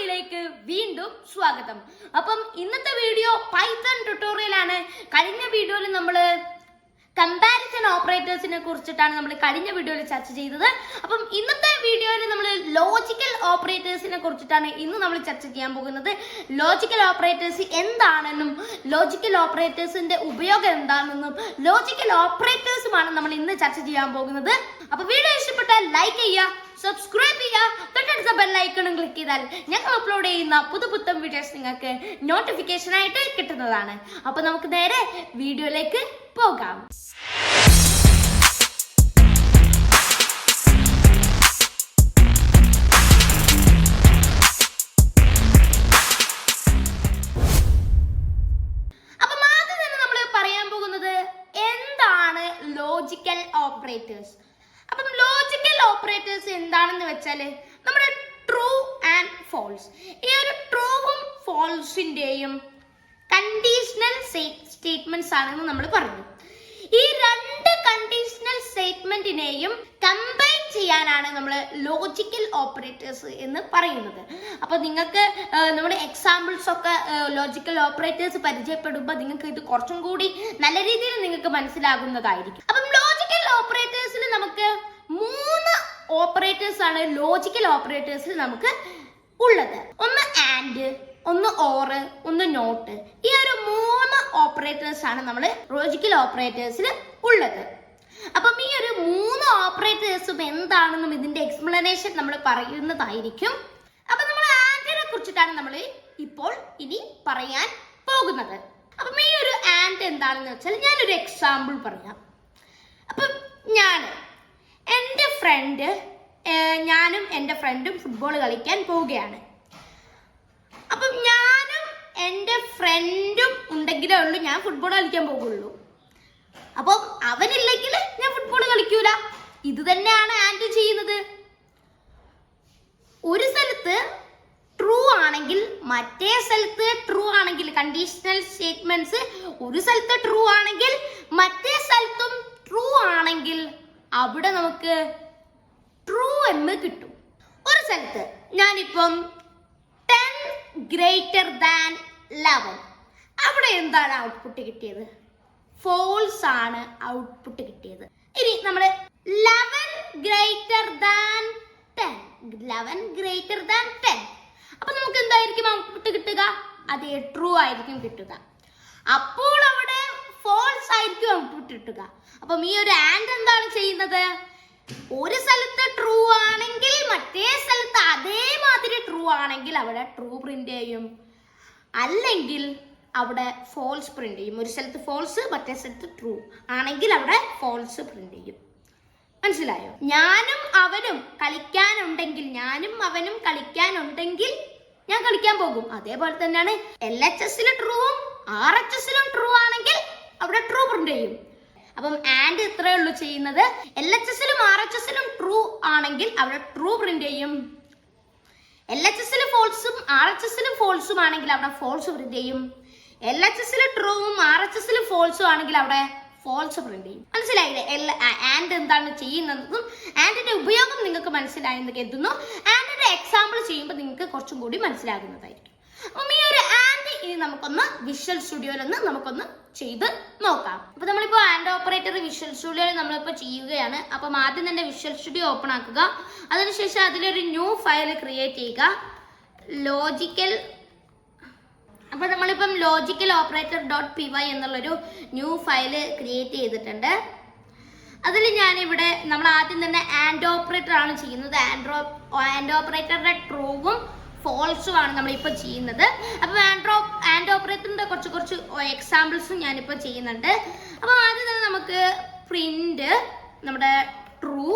വീഡിയോയിലേക്ക് വീണ്ടും സ്വാഗതം. അപ്പം ഇന്നത്തെ വീഡിയോ പൈത്തൺ ട്യൂട്ടോറിയൽ ആണ്. കഴിഞ്ഞ വീഡിയോയിൽ നമ്മൾ കമ്പാരിസൺ ഓപ്പറേറ്റേഴ്സിനെ കുറിച്ചിട്ടാണ് നമ്മൾ കഴിഞ്ഞ വീഡിയോയിൽ ചർച്ച ചെയ്തത്. അപ്പം ഇന്നത്തെ വീഡിയോയിൽ നമ്മൾ ലോജിക്കൽ ഓപ്പറേറ്റേഴ്സിനെ കുറിച്ചിട്ടാണ് ഇന്ന് നമ്മൾ ചർച്ച ചെയ്യാൻ പോകുന്നത്. ലോജിക്കൽ ഓപ്പറേറ്റേഴ്സ് എന്താണെന്നും ലോജിക്കൽ ഓപ്പറേറ്റേഴ്സിന്റെ ഉപയോഗം എന്താണെന്നും ലോജിക്കൽ ഓപ്പറേറ്റേഴ്സുമാണ് നമ്മൾ ഇന്ന് ചർച്ച ചെയ്യാൻ പോകുന്നത്. അപ്പൊ വീഡിയോ ഇഷ്ടപ്പെട്ടാൽ ലൈക്ക് ചെയ്യുക, സബ്സ്ക്രൈബ് ചെയ്യുക, തൊട്ടടുത്ത ബെൽ ഐക്കണും ക്ലിക്ക് ചെയ്താൽ ഞങ്ങൾ അപ്ലോഡ് ചെയ്യുന്ന പുതുപുത്തൻ വീഡിയോസ് നിങ്ങൾക്ക് നോട്ടിഫിക്കേഷൻ ആയിട്ട് കിട്ടുന്നതാണ്. അപ്പൊ നമുക്ക് നേരെ വീഡിയോയിലേക്ക് പോകാം. അപ്പം ആദ്യം തന്നെ നമ്മൾ പറയാൻ പോകുന്നത് എന്താണ് ലോജിക്കൽ ഓപ്പറേറ്റേഴ്സ്. അപ്പം ലോജിക്കൽ ഓപ്പറേറ്റേഴ്സ് എന്താണെന്ന് വെച്ചാല് നമ്മുടെ ട്രൂ ആൻഡ് ഫോൾസ്, ഈ ഒരു ട്രൂവും ഫോൾസിന്റെയും കണ്ടീഷണൽ സ്റ്റേറ്റ്മെന്റ്സ് ആണെന്ന് നമ്മൾ പറഞ്ഞു. ഈ രണ്ട് കണ്ടീഷണൽ സ്റ്റേറ്റ്മെന്റിനെയും കമ്പൈൻ ചെയ്യാനാണ് നമ്മൾ ലോജിക്കൽ ഓപ്പറേറ്റേഴ്സ് എന്ന് പറയുന്നത്. അപ്പൊ നിങ്ങൾക്ക് നമ്മുടെ എക്സാമ്പിൾസ് ഒക്കെ ലോജിക്കൽ ഓപ്പറേറ്റേഴ്സ് പരിചയപ്പെടുമ്പോൾ നിങ്ങൾക്ക് ഇത് കുറച്ചും കൂടി നല്ല രീതിയിൽ നിങ്ങൾക്ക് മനസ്സിലാകുന്നതായിരിക്കും. അപ്പം ലോജിക്കൽ ഓപ്പറേറ്റേഴ്സിൽ നമുക്ക് 3 ഓപ്പറേറ്റേഴ്സ് ആണ് ലോജിക്കൽ ഓപ്പറേറ്റേഴ്സിൽ നമുക്ക് ഉള്ളത്. ഒന്ന് ആൻഡ്, ഒന്ന് ഓർ, ഒന്ന് നോട്ട്. ഈ ഒരു 3 ഓപ്പറേറ്റേഴ്സ് ആണ് നമ്മൾ ലോജിക്കൽ ഓപ്പറേറ്റേഴ്സിൽ ഉള്ളത്. അപ്പം ഈ ഒരു 3 ഓപ്പറേറ്റേഴ്സും എന്താണെന്നും ഇതിന്റെ എക്സ്പ്ലനേഷൻ നമ്മൾ പറയുന്നതായിരിക്കും. അപ്പൊ നമ്മൾ ആൻഡിനെ കുറിച്ചിട്ടാണ് നമ്മൾ ഇപ്പോൾ ഇനി പറയാൻ പോകുന്നത്. അപ്പം ഈ ഒരു ആൻഡ് എന്താണെന്ന് വെച്ചാൽ ഞാനൊരു എക്സാമ്പിൾ പറയാം. അപ്പം ഞാനും എൻ്റെ ഫ്രണ്ടും ഫുട്ബോൾ കളിക്കാൻ പോവുകയാണ്. അപ്പം ഞാനും എൻ്റെ ഫ്രണ്ടും ഉണ്ടെങ്കിലേ ഉള്ളൂ ഞാൻ ഫുട്ബോൾ കളിക്കാൻ പോകുള്ളൂ. അപ്പം അവനില്ലെങ്കിൽ ഞാൻ ഫുട്ബോൾ കളിക്കൂല. ഇത് തന്നെയാണ് ആൻഡ് ചെയ്യുന്നത്. ഒരു സ്ഥലത്ത് ട്രൂ ആണെങ്കിൽ മറ്റേ സ്ഥലത്ത് ട്രൂ ആണെങ്കിൽ, കണ്ടീഷണൽ സ്റ്റേറ്റ്മെന്റ്സ് ഒരു സ്ഥലത്ത് ട്രൂ ആണെങ്കിൽ മറ്റേ സ്ഥലത്തും ട്രൂ ആണെങ്കിൽ അവിടെ നമുക്ക് ട്രൂ എന്ന് കിട്ടും. ഒരു സ്ഥലത്ത് ഞാനിപ്പം 10 ഗ്രേറ്റർ ദാൻ 11, അവിടെ എന്താണ് ഔട്ട്പുട്ട് കിട്ടിയത്? ഫോൾസ് ആണ് ഔട്ട്പുട്ട് കിട്ടിയത്. ഇനി നമ്മൾ 11 ഗ്രേറ്റർ ദാൻ 10, അപ്പൊ നമുക്ക് എന്തായിരിക്കും ഔട്ട്പുട്ട് കിട്ടുക? അതേ, ട്രൂ ആയിരിക്കും കിട്ടുക. അപ്പോൾ അവിടെ ഫോൾസ് ആയിരിക്കും ഔട്ട്പുട്ട് കിട്ടുക. അപ്പം ഈ ഒരു ആൻഡ് എന്താണ് ചെയ്യുന്നത്? ഒരു സ്ഥലത്ത് ട്രൂ ആണെങ്കിൽ മറ്റേ സ്ഥലത്ത് അതേമാതിരി ട്രൂ ആണെങ്കിൽ അവിടെ ട്രൂ പ്രിന്റ് ചെയ്യും, അല്ലെങ്കിൽ അവിടെ ഫോൾസ് പ്രിന്റ് ചെയ്യും. ഒരു സ്ഥലത്ത് ഫോൾസ് മറ്റേ സ്ഥലത്ത് ട്രൂ ആണെങ്കിൽ അവിടെ ഫോൾസ് പ്രിന്റ് ചെയ്യും. മനസ്സിലായോ? ഞാനും അവനും കളിക്കാനുണ്ടെങ്കിൽ ഞാൻ കളിക്കാൻ പോകും. അതേപോലെ തന്നെയാണ് LHS ട്രൂവും RHS ട്രൂ ആണെങ്കിൽ അവിടെ ട്രൂ പ്രിന്റ് ചെയ്യും. അപ്പം ആൻഡ് ഇത്രയേ ഉള്ളൂ ചെയ്യുന്നത്. LHS RHS ട്രൂ ആണെങ്കിൽ അവിടെ ട്രൂ പ്രിന്റ് ചെയ്യും. LHS ഫോൾസും RHS ഫോൾസും ആണെങ്കിൽ അവിടെ ഫോൾസ് പ്രിന്റ് ചെയ്യും. LHS ട്രൂവും RHS ഫോൾസും ആണെങ്കിൽ അവിടെ ഫോൾസ് പ്രിന്റ് ചെയ്യും. മനസ്സിലായില്ലേ ആൻഡ് എന്താണ് ചെയ്യുന്നതും ആൻഡിന്റെ ഉപയോഗം നിങ്ങൾക്ക് മനസ്സിലായെന്ന് കരുതുന്നു. ആൻഡിന്റെ എക്സാമ്പിൾ ചെയ്യുമ്പോൾ നിങ്ങൾക്ക് കുറച്ചും കൂടി മനസ്സിലാകുന്നതായിരിക്കും. അപ്പം ഈ ഒരു ആൻഡ് ഇനി നമുക്കൊന്ന് വിഷ്വൽ സ്റ്റുഡിയോയിൽ നമുക്കൊന്ന് ചെയ്ത് നോക്കാം. അപ്പൊ നമ്മളിപ്പോ ആൻഡ് ഓപ്പറേറ്റർ വിഷ്വൽ സ്റ്റുഡിയോയിൽ നമ്മളിപ്പോ ചെയ്യുകയാണ്. അപ്പം ആദ്യം തന്നെ വിഷ്വൽ സ്റ്റുഡിയോ ഓപ്പൺ ആക്കുക. അതിനുശേഷം അതിലൊരു ന്യൂ ഫയൽ ക്രിയേറ്റ് ചെയ്യുക, ലോജിക്കൽ. അപ്പൊ നമ്മളിപ്പം ലോജിക്കൽ ഓപ്പറേറ്റർ .py എന്നുള്ളൊരു ന്യൂ ഫയല് ക്രിയേറ്റ് ചെയ്തിട്ടുണ്ട്. അതിൽ ഞാനിവിടെ നമ്മൾ ആദ്യം തന്നെ ആൻഡ് ഓപ്പറേറ്റർ ആണ് ചെയ്യുന്നത്. ആൻഡ് ഓപ്പറേറ്ററുടെ ട്രൂവും ഫോൾസും ആണ് നമ്മളിപ്പോൾ ചെയ്യുന്നത്. അപ്പം ആൻഡ് ഓപ്പറേറ്ററിന്റെ കുറച്ച് എക്സാമ്പിൾസും ഞാനിപ്പോൾ ചെയ്യുന്നുണ്ട്. അപ്പം ആദ്യം തന്നെ നമുക്ക് പ്രിന്റ് നമ്മുടെ ട്രൂ,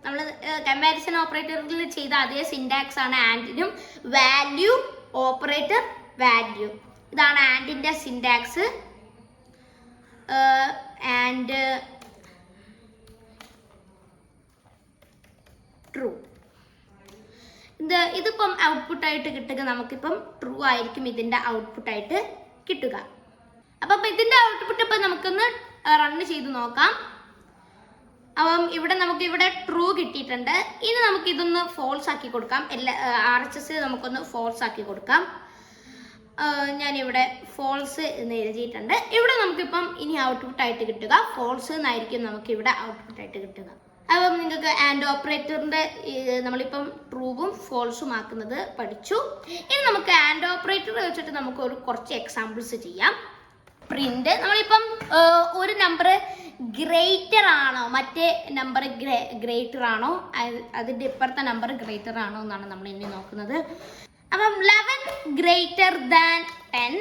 നമ്മൾ കമ്പാരിസൺ ഓപ്പറേറ്ററിൽ ചെയ്ത അതേ സിൻടാക്സ് ആണ് ആൻഡിനും. വാല്യൂ ഓപ്പറേറ്റർ വാല്യൂ, ഇതാണ് ആൻഡിന്റെ സിൻടാക്സ്. ആൻഡ് ട്രൂ, ഇതിപ്പം ഔട്ട്പുട്ട് ആയിട്ട് കിട്ടുക നമുക്കിപ്പം ട്രൂ ആയിരിക്കും ഇതിന്റെ ഔട്ട്പുട്ട് ആയിട്ട് കിട്ടുക. അപ്പം ഇതിന്റെ ഔട്ട്പുട്ട് ഇപ്പം നമുക്കൊന്ന് റൺ ചെയ്ത് നോക്കാം. അപ്പം ഇവിടെ നമുക്ക് ഇവിടെ ട്രൂ കിട്ടിയിട്ടുണ്ട്. ഇനി നമുക്ക് ഇതൊന്ന് ഫോൾസ് ആക്കി കൊടുക്കാം. RHS നമുക്കൊന്ന് ഫോൾസ് ആക്കി കൊടുക്കാം. ഞാനിവിടെ ഫോൾസ് എന്ന് എഴുതിയിട്ടുണ്ട്. ഇവിടെ നമുക്കിപ്പം ഇനി ഔട്ട്പുട്ട് ആയിട്ട് കിട്ടുക ഫോൾസ് എന്നായിരിക്കും നമുക്ക് ഇവിടെ ഔട്ട്പുട്ട് ആയിട്ട് കിട്ടുക. അപ്പം നിങ്ങൾക്ക് ആൻഡ് ഓപ്പറേറ്ററിന്റെ നമ്മളിപ്പം ട്രൂവും ഫോൾസും ആക്കുന്നത് പഠിച്ചു. ഇനി നമുക്ക് ആൻഡ് ഓപ്പറേറ്റർ വെച്ചിട്ട് നമുക്ക് കുറച്ച് എക്സാമ്പിൾസ് ചെയ്യാം. പ്രിന്റ് നമ്മളിപ്പം ഒരു നമ്പർ ഗ്രേറ്റർ ആണോ മറ്റേ നമ്പർ ഗ്രേറ്റർ ആണോ അതിന്റെ ഇപ്പുറത്തെ നമ്പർ ഗ്രേറ്റർ ആണോ എന്നാണ് നമ്മൾ ഇനി നോക്കുന്നത്. അപ്പം 11 greater than 10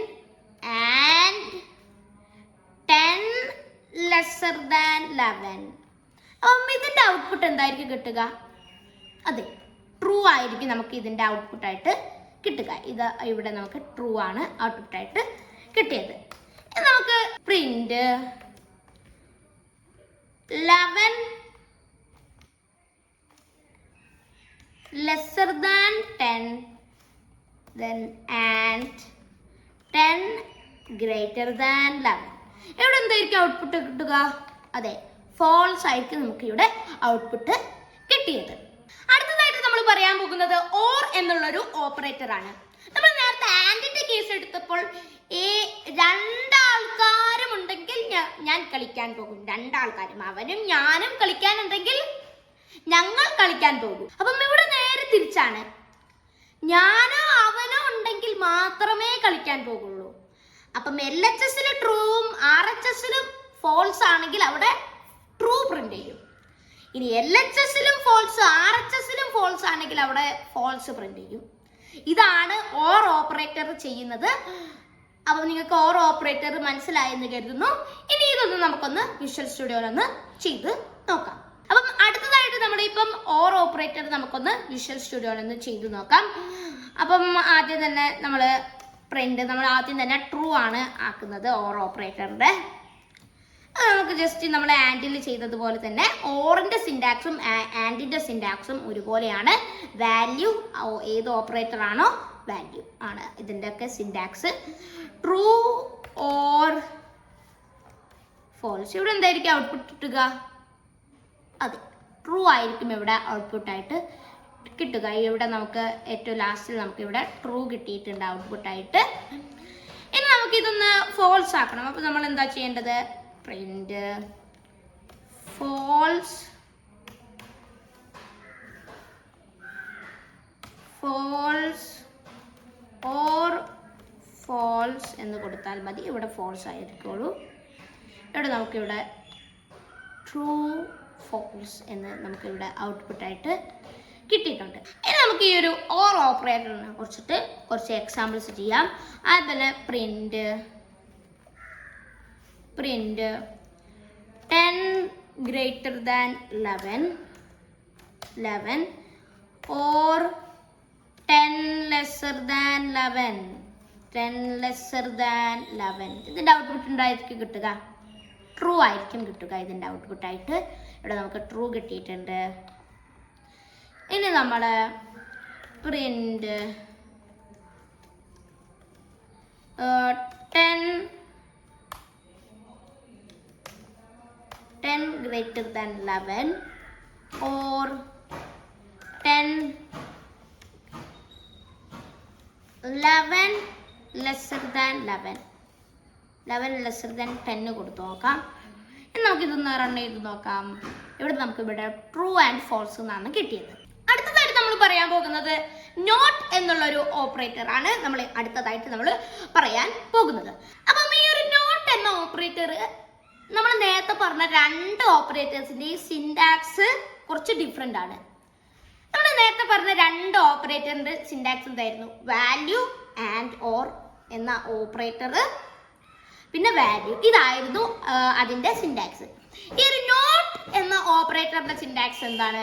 and 10 lesser than 11. അപ്പം ഇതിന്റെ ഔട്ട്പുട്ട് എന്തായിരിക്കും കിട്ടുക? അതെ, ട്രൂ ആയിരിക്കും നമുക്ക് ഇതിന്റെ ഔട്ട്പുട്ട് ആയിട്ട് കിട്ടുക. ഇത് ഇവിടെ നമുക്ക് ട്രൂ ആണ് ഔട്ട്പുട്ട് ആയിട്ട് കിട്ടിയത്. നമുക്ക് print 11 lesser than 10 then and 10 greater than 11. ഇവിടെ എന്തായിരിക്കും ഔട്ട്പുട്ട് കിട്ടുക? അതെ, ഫോൾസ് ആയിരിക്കും നമുക്ക് ഇവിടെ ഔട്ട്പുട്ട് കിട്ടിയത്. അടുത്തതായിട്ട് നമ്മൾ പറയാൻ പോകുന്നത് ഓർ എന്നുള്ളൊരു ഓപ്പറേറ്റർ ആണ്. നമ്മൾ നേരത്തെ ആൻഡിന്റെ കേസ് എടുത്തപ്പോൾ രണ്ടാൾക്കാരും ഉണ്ടെങ്കിൽ ഞാൻ കളിക്കാൻ പോകും. രണ്ടാൾക്കാരും അവനും ഞാനും കളിക്കാനുണ്ടെങ്കിൽ ഞങ്ങൾ കളിക്കാൻ പോകും. അപ്പം ഇവിടെ നേരെ തിരിച്ചാണ്. ഞാനോ അവനോ ഉണ്ടെങ്കിൽ മാത്രമേ കളിക്കാൻ പോകുള്ളൂ. അപ്പം LHS ട്രൂവും RHS ഫോൾസ് ആണെങ്കിൽ അവിടെ ട്രൂ പ്രിന്റ് ചെയ്യും. ഇനി LHS ഫോൾസ് RHS ഫോൾസ് ആണെങ്കിൽ അവിടെ ഫോൾസ് പ്രിന്റ് ചെയ്യും. ഇതാണ് ഓർ ഓപ്പറേറ്റർ ചെയ്യുന്നത്. അപ്പോൾ നിങ്ങൾക്ക് ഓർ ഓപ്പറേറ്റർ മനസ്സിലായെന്ന് കരുതുന്നു. ഇനി ഇതൊന്ന് നമുക്കൊന്ന് വിഷ്വൽ സ്റ്റുഡിയോയിലൊന്ന് ചെയ്ത് നോക്കാം. അപ്പം അടുത്തതായിട്ട് നമ്മളിപ്പം ഓർ ഓപ്പറേറ്റർ നമുക്കൊന്ന് വിഷ്വൽ സ്റ്റുഡിയോയിലൊന്ന് ചെയ്ത് നോക്കാം. അപ്പം ആദ്യം തന്നെ നമ്മൾ ആദ്യം തന്നെ ട്രൂ ആണ് ആക്കുന്നത് ഓർ ഓപ്പറേറ്ററിന്റെ. നമുക്ക് ജസ്റ്റ് നമ്മൾ ആൻഡിൽ ചെയ്തതുപോലെ തന്നെ ഓറിന്റെ സിൻടാക്സും ആൻഡിന്റെ സിൻടാക്സും ഒരുപോലെയാണ്. വാല്യൂ ഏത് ഓപ്പറേറ്റർ ആണോ വാല്യൂ ആണ് ഇതിൻ്റെ ഒക്കെ സിൻടാക്സ്. True or false. ഇവിടെ എന്തായിരിക്കും ഔട്ട്പുട്ട് കിട്ടുക? അതെ, ട്രൂ ആയിരിക്കും ഇവിടെ ഔട്ട്പുട്ട് ആയിട്ട് കിട്ടുക. ഇവിടെ നമുക്ക് ഏറ്റവും ലാസ്റ്റിൽ നമുക്ക് ഇവിടെ ട്രൂ കിട്ടിയിട്ടുണ്ട് ഔട്ട്പുട്ട് ആയിട്ട്. ഇനി നമുക്ക് ഇതൊന്ന് ഫോൾസ് ആക്കണം. അപ്പോൾ നമ്മൾ എന്താ ചെയ്യേണ്ടത്? പ്രിന്റ് ഫോൾസ് ഓർ ഫോൾസ് എന്ന് കൊടുത്താൽ മതി. ഇവിടെ ഫോൾസ് ആയിരിക്കുള്ളൂ. ഇവിടെ നമുക്കിവിടെ ട്രൂ ഫോൾസ് എന്ന് നമുക്കിവിടെ ഔട്ട്പുട്ട് ആയിട്ട് കിട്ടിയിട്ടുണ്ട്. ഇനി നമുക്ക് ഈ ഒരു ഓർ ഓപ്പറേറ്ററിനെ കുറിച്ചിട്ട് കുറച്ച് എക്സാമ്പിൾസ് ചെയ്യാം. അതുപോലെ print 10 greater than 11 or 10 lesser than 11. ഇതിൻ്റെ ഔട്ട്പുട്ട് എന്തായിരിക്കും കിട്ടുക? ട്രൂ ആയിരിക്കും കിട്ടുക ഇതിൻ്റെ ഔട്ട്പുട്ട് ആയിട്ട്. ഇവിടെ നമുക്ക് ട്രൂ കിട്ടിയിട്ടുണ്ട്. ഇനി നമ്മൾ print 10 greater than 11 or 11 lesser than 10 കൊടുത്തു നോക്കാം. ഇനി നമുക്കിതൊന്ന് റൺ ചെയ്ത് നോക്കാം. ഇവിടെ നമുക്കിവിടെ ട്രൂ ആൻഡ് ഫോൾസ് എന്നാണ് കിട്ടിയത്. അടുത്തതായിട്ട് നമ്മൾ പറയാൻ പോകുന്നത് നോട്ട് എന്നുള്ളൊരു ഓപ്പറേറ്റർ ആണ് അടുത്തതായിട്ട് നമ്മൾ പറയാൻ പോകുന്നത്. അപ്പം ഈ ഒരു നോട്ട് എന്ന ഓപ്പറേറ്റർ നമ്മൾ നേരത്തെ പറഞ്ഞ രണ്ട് ഓപ്പറേറ്റേഴ്സിൻ്റെയും സിൻടാക്സ് കുറച്ച് ഡിഫറെൻ്റ് ആണ്. നമ്മൾ നേരത്തെ പറഞ്ഞ രണ്ട് ഓപ്പറേറ്ററിൻ്റെ സിൻടാക്സ് എന്തായിരുന്നു? വാല്യൂ ആൻഡ് ഓർ എന്ന ഓപ്പറേറ്റർ, പിന്നെ വാല്യൂ, ഇതായിരുന്നു അതിൻ്റെ സിൻടാക്സ്. ഈ ഒരു നോട്ട് എന്ന ഓപ്പറേറ്ററിൻ്റെ സിൻടാക്സ് എന്താണ്?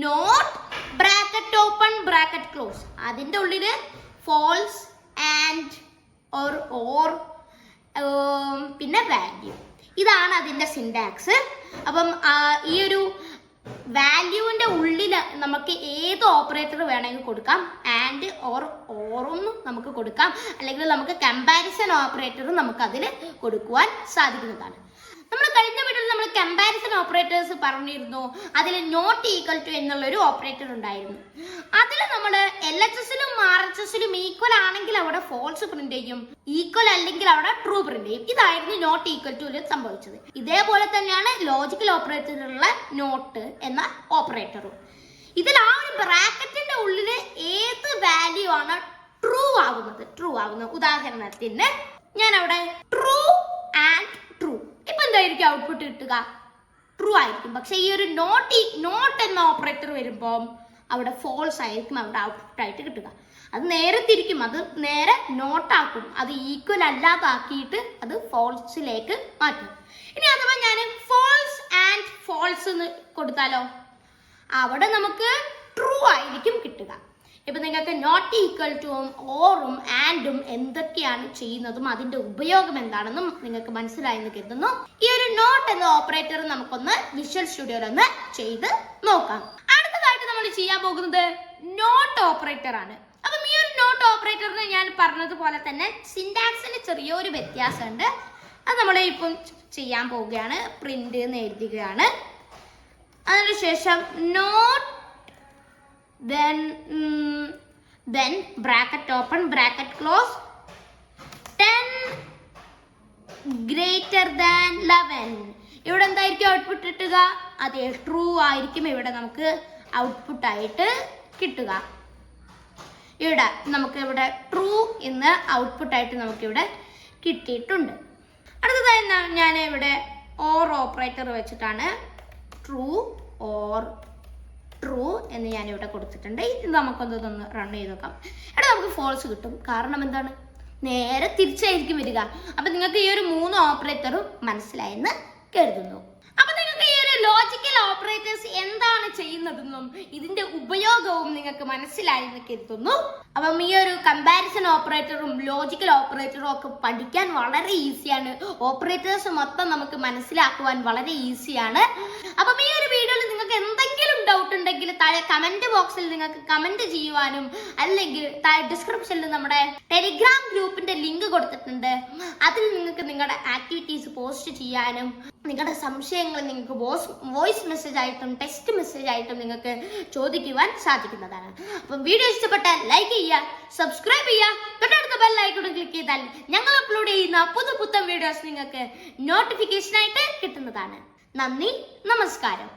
Not bracket open bracket close, അതിൻ്റെ ഉള്ളിൽ ഫോൾസ് ആൻഡ് ഓർ പിന്നെ വാല്യൂ, ഇതാണ് അതിൻ്റെ സിൻടാക്സ്. അപ്പം ഈ ഒരു വാല്യൂവിൻ്റെ ഉള്ളിൽ നമുക്ക് ഏത് ഓപ്പറേറ്റർ വേണമെങ്കിൽ കൊടുക്കാം. ആൻഡ് ഓറൊന്നും നമുക്ക് കൊടുക്കാം, അല്ലെങ്കിൽ നമുക്ക് കമ്പാരിസൺ ഓപ്പറേറ്ററും നമുക്ക് അതിൽ കൊടുക്കുവാൻ സാധിക്കുന്നതാണ്. നമ്മൾ കഴിഞ്ഞ വീഡിയോയിൽ നമ്മൾ കമ്പാരിസൺ ഓപ്പറേറ്റേഴ്സ് പറഞ്ഞിരുന്നു. അതിൽ നോട്ട് ഈക്വൽ ടു എന്നുള്ളൊരു ഓപ്പറേറ്റർ ഉണ്ടായിരുന്നു. അതിൽ നമ്മൾ LHSലും RHSലും ഈക്വൽ ആണെങ്കിൽ അവിടെ ഫോൾസ് പ്രിന്റ് ചെയ്യും, ഈക്വൽ അല്ലെങ്കിൽ അവിടെ ട്രൂ പ്രിന്റ് ചെയ്യും. ഇതായിരുന്നു നോട്ട് ഈക്വൽ ടു സംഭവിച്ചത്. ഇതേപോലെ തന്നെയാണ് ലോജിക്കൽ ഓപ്പറേറ്ററിലുള്ള നോട്ട് എന്ന ഓപ്പറേറ്ററും. ഇതിൽ ആ ഒരു ബ്രാക്കറ്റിന്റെ ഉള്ളിൽ ഏത് വാല്യൂ ആണ് ട്രൂ ആവുന്നത്. ഉദാഹരണത്തിന് ഞാൻ അവിടെ ട്രൂ ആൻഡ് ട്രൂ, ഇപ്പൊ എന്തായിരിക്കും ഔട്ട്പുട്ട് കിട്ടുക? ട്രൂ ആയിരിക്കും. പക്ഷെ ഈ ഒരു നോട്ട് എന്ന ഓപ്പറേറ്റർ വരുമ്പോൾ അവിടെ ഫോൾസ് ആയിരിക്കും അവിടെ ഔട്ട്പുട്ട് ആയിട്ട് കിട്ടുക. അത് നേരെ തിരിക്കും, അത് നേരെ നോട്ടാക്കും, അത് ഈക്വൽ അല്ലാതാക്കിയിട്ട് അത് ഫോൾസിലേക്ക് മാറ്റും. ഇനി അഥവാ ഞാൻ ഫോൾസ് ആൻഡ് ഫോൾസ് എന്ന് കൊടുത്താലോ, അവിടെ നമുക്ക് ട്രൂ ആയിരിക്കും കിട്ടുക. ഇപ്പൊ നിങ്ങൾക്ക് നോട്ട് ഈക്വൽ ടുവും ഓറും ആൻഡും എന്തൊക്കെയാണ് ചെയ്യുന്നതും അതിന്റെ ഉപയോഗം എന്താണെന്നും നിങ്ങൾക്ക് മനസ്സിലായെന്ന് കരുതുന്നു. ഈ ഒരു നോട്ട് എന്ന ഓപ്പറേറ്റർ നമുക്കൊന്ന് വിഷ്വൽ സ്റ്റുഡിയോയിൽ ഒന്ന് ചെയ്ത് നോക്കാം. അടുത്തതായിട്ട് നമ്മൾ ചെയ്യാൻ പോകുന്നത് നോട്ട് ഓപ്പറേറ്റർ ആണ്. അപ്പം ഈ ഒരു നോട്ട് ഓപ്പറേറ്ററിന് ഞാൻ പറഞ്ഞതുപോലെ തന്നെ സിന്റാക്സിന് ചെറിയൊരു വ്യത്യാസമുണ്ട്. അത് നമ്മൾ ഇപ്പം ചെയ്യാൻ പോവുകയാണ്. പ്രിന്റ് എന്ന് എഴുതുകയാണ്. അതിനുശേഷം not then bracket open bracket close 10 greater than 11. ഇവിടെ എന്തായിരിക്കും ഔട്ട്പുട്ട് കിട്ടുക? അതെ, ട്രൂ ആയിരിക്കും ഇവിടെ നമുക്ക് ഔട്ട്പുട്ട് ആയിട്ട് കിട്ടുക. ഇവിടെ നമുക്ക് ഇവിടെ ട്രൂ എന്ന് ഔട്ട്പുട്ട് ആയിട്ട് നമുക്കിവിടെ കിട്ടിയിട്ടുണ്ട്. അടുത്തതായി ഞാൻ ഇവിടെ ഓർ ഓപ്പറേറ്റർ വെച്ചിട്ടാണ് ട്രൂ ഓർ ട്രൂ എന്ന് ഞാൻ ഇവിടെ കൊടുത്തിട്ടുണ്ട്. ഇത് നമുക്കൊന്ന് റൺ ചെയ്ത് നോക്കാം. ഇവിടെ നമുക്ക് ഫോൾസ് കിട്ടും. കാരണം എന്താണ്? നേരെ തിരിച്ചായിരിക്കും വരിക. അപ്പൊ നിങ്ങൾക്ക് ഈ ഒരു 3 ഓപ്പറേറ്ററും മനസ്സിലായെന്ന് കരുതുന്നു. അപ്പൊ നിങ്ങൾക്ക് ഈ ഒരു ലോജിക്കൽ ഓപ്പറേറ്റേഴ്സ് എന്താണ് ചെയ്യുന്നതെന്നും ഇതിന്റെ ഉപയോഗവും നിങ്ങൾക്ക് മനസ്സിലായെന്ന് കരുതുന്നു. അപ്പം ഈ ഒരു കമ്പാരിസൺ ഓപ്പറേറ്ററും ലോജിക്കൽ ഓപ്പറേറ്ററും ഒക്കെ പഠിക്കാൻ വളരെ ഈസിയാണ്. ഓപ്പറേറ്റേഴ്സ് മൊത്തം നമുക്ക് മനസ്സിലാക്കുവാൻ വളരെ ഈസിയാണ്. അപ്പം ഈ ഒരു വീഡിയോയിൽ നിങ്ങൾക്ക് എന്തെങ്കിലും ഡൗട്ട് ഉണ്ടെങ്കിൽ താഴെ കമന്റ് ബോക്സിൽ നിങ്ങൾക്ക് കമന്റ് ചെയ്യുവാനും, അല്ലെങ്കിൽ താഴെ ഡിസ്ക്രിപ്ഷനിൽ നമ്മുടെ ടെലിഗ്രാം ഗ്രൂപ്പിന്റെ ലിങ്ക് കൊടുത്തിട്ടുണ്ട്. അതിൽ നിങ്ങൾക്ക് നിങ്ങളുടെ ആക്ടിവിറ്റീസ് പോസ്റ്റ് ചെയ്യാനും നിങ്ങളുടെ സംശയങ്ങൾ നിങ്ങൾക്ക് വോയിസ് മെസ്സേജ് ആയിട്ടും ടെക്സ്റ്റ് മെസ്സേജ് ആയിട്ടും നിങ്ങൾക്ക് ചോദിക്കുവാൻ സാധിക്കുന്നതാണ്. അപ്പം വീഡിയോ ഇഷ്ടപ്പെട്ടാൽ ലൈക്ക് ചെയ്യുക, സബ്സ്ക്രൈബ് ചെയ്യുക, തൊട്ടടുത്ത ബെൽ ഐക്കൺ ക്ലിക്ക് ചെയ്താൽ ഞങ്ങൾ അപ്ലോഡ് ചെയ്യുന്ന പുതുപുത്തൻ വീഡിയോസ് നിങ്ങൾക്ക് നോട്ടിഫിക്കേഷൻ ആയിട്ട് കിട്ടുന്നതാണ്. നന്ദി, നമസ്കാരം.